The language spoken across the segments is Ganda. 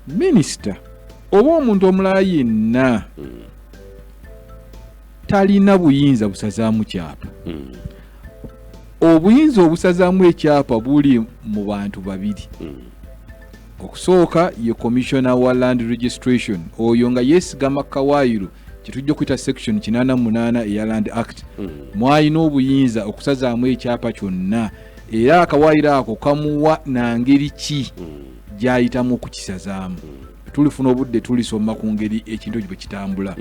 Minister oba omuntu omulala yenna talina buyinza busazaamu kyapa. Obuyinza obusazaamu ekyapa buli mu bantu babiri. Okusooka ye commissioner wa land registration oyo nga yesigama Kawairo kitujja kuyita section 88 eya Land Act. Mwalina obuyinza okusazaamu ekyapa kyonna era Akawairo ako kamuwa nangeri ki gyayitamu okukisazaamu. Tulifuna obudde tulisoma ku ngeri ekintu gye kitambula.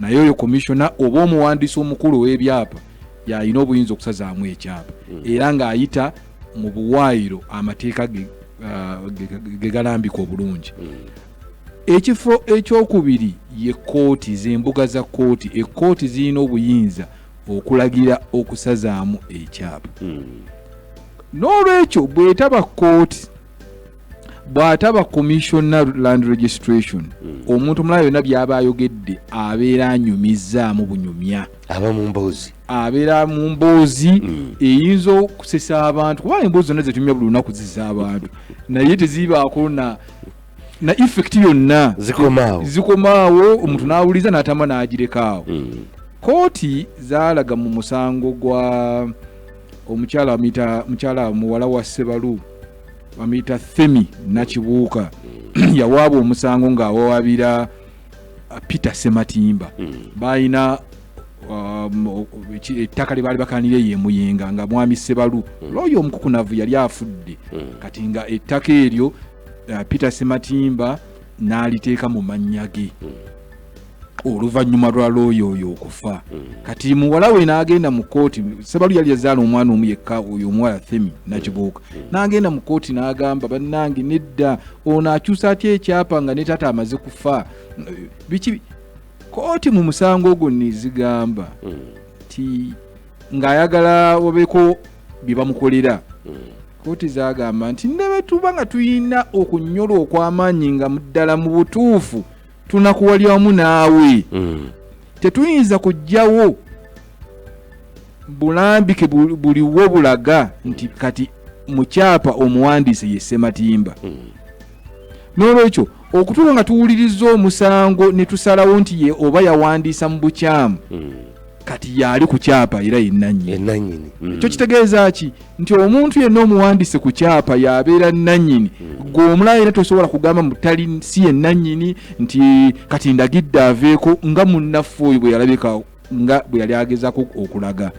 Naye oyo commissioner oba omuwandiisi omukulu w'ebyapa yalina obuyinza okusazaamu ekyapa era ng'ayita mu buwaayiro amateeka ge galambika obulungi. Ekifo ekyokubiri ye kooti, z'embuga za kooti. Ekkooti zirina obuyinza okulagira okusazaamu ekyapa. N'olwekyo bw'etaba kooti, bw'ataba commissioner land registration, omuntu mulala yonna by'aba ayogedde abeera anyumizaamu bunyumya. Abeera mu mboozi eyinza okusesa abantu, kuba emboozi zonna zetumya buli lunaku zisa abantu naye tezibaako na effect yonna. Zikomaawo omuntu n'awuliza n'atama n'agirekaawo. Kooti zaalaga mu musango gwa mukyala muwala wa Ssebalu bamuyita Themi Nakibuuka yawaaba omusango ng'awawabira Peter Sematimba. Balina ettaka lye baali bakanire ye Muyenga nga mwami Ssebalu looyo omukukunavu yali afudde kati nga ettaka eryo Peter Sematimba n'aliteeka mu mannya ge oluvannyuma lwa looyo oyo okufa. Kati muwala we n'agenda mu kooti. Ssebalu yali yazaala omwana omu yekka, oyo omuwala Themi Nakibuuka n'agenda mu kooti n'agamba bannange nedda ono akyusa atya ekyapa nga ne taata amaze kufa. Biki kooti mu musango ogwo nezigamba ti ng'ayagala obeeko bye bamukolera. Kooti zagamba nti ne tuba nga tuyina okunyola okw'amaanyi nga muddala mu butuufu tunakuwali wamu naawe. Tetuyinza kujjawo bulambike buliwo bulaga nti kati mu kyapa omuwandiise ye Sematimba. N'olwekyo okutuuka nga tuwuliriza omusango ne tusalawo nti ye oba yawandiisa mu bukyamu kati yali ku kyapa era yennannyini. Ekyo kitegeeza ki? Nti omuntu yenna omuwandiise ku kyapa yabeera nnannyini. Gwe omulala era tosobola kugamba mutali si yennannyini nti kati ndagidde aveeko nga munnaffe oyo bwe yalabika nga bwe yali agezaako okulaga.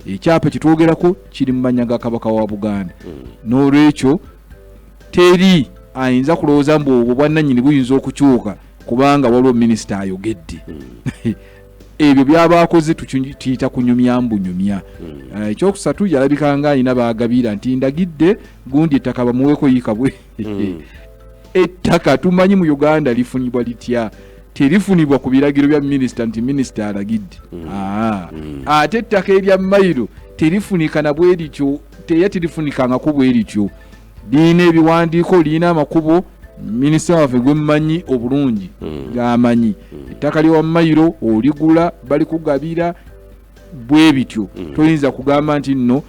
Ekyapa kitwogerako kiri mu mannya ga Kabaka wa Buganda. N'olwekyo teri ayinza kulowooza mbu obwo bwannannyini buyinza okukyuka kubanga waliwo minisita ayogedde. Ebyo by'abakoze tuyita kunyumya mbunyumya. Ekyokusatu yalabika nga alina baagabira nti ndagidde gundi ettaka bamuweeko yikabwe. Ettaka tumanyi mu Uganda lifunibwa litya? Terifunibwa ku biragiro bya minisita nti minisita alagidde. Ate ettaka erya mayiro terifunika na bwe lityo, teyatirifunikanga ku bwe lityo. Lina ebiwandiiko, lina amakubo. Minisita waffe gwe mmanyi obulungi gamanyi. Ettaka lya mayiro oligula bali kugabira bwe bityo. Toyinza kugamba nti nno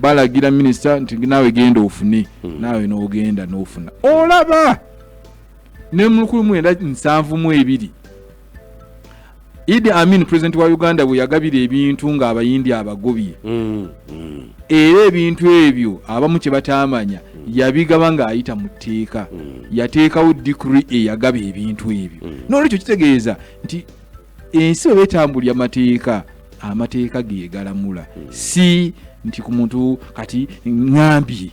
balagira minisita nti naawe genda ofune, naawe n'ogenda n'ofuna. Olaba ne mu 1972 Idi Amin president wa Uganda bwe yagabira ebintu ng'abayindi abagobye. Era ebintu ebyo abamu kye batamanya yabigaba ng'ayita mu tteeka. Yateekawo decree eyagaba ebintu ebyo. N'olwekyo kitegeeza nti ensi bwe betambulya amateeka ge galamula. Si nti ku muntu kati ngambye.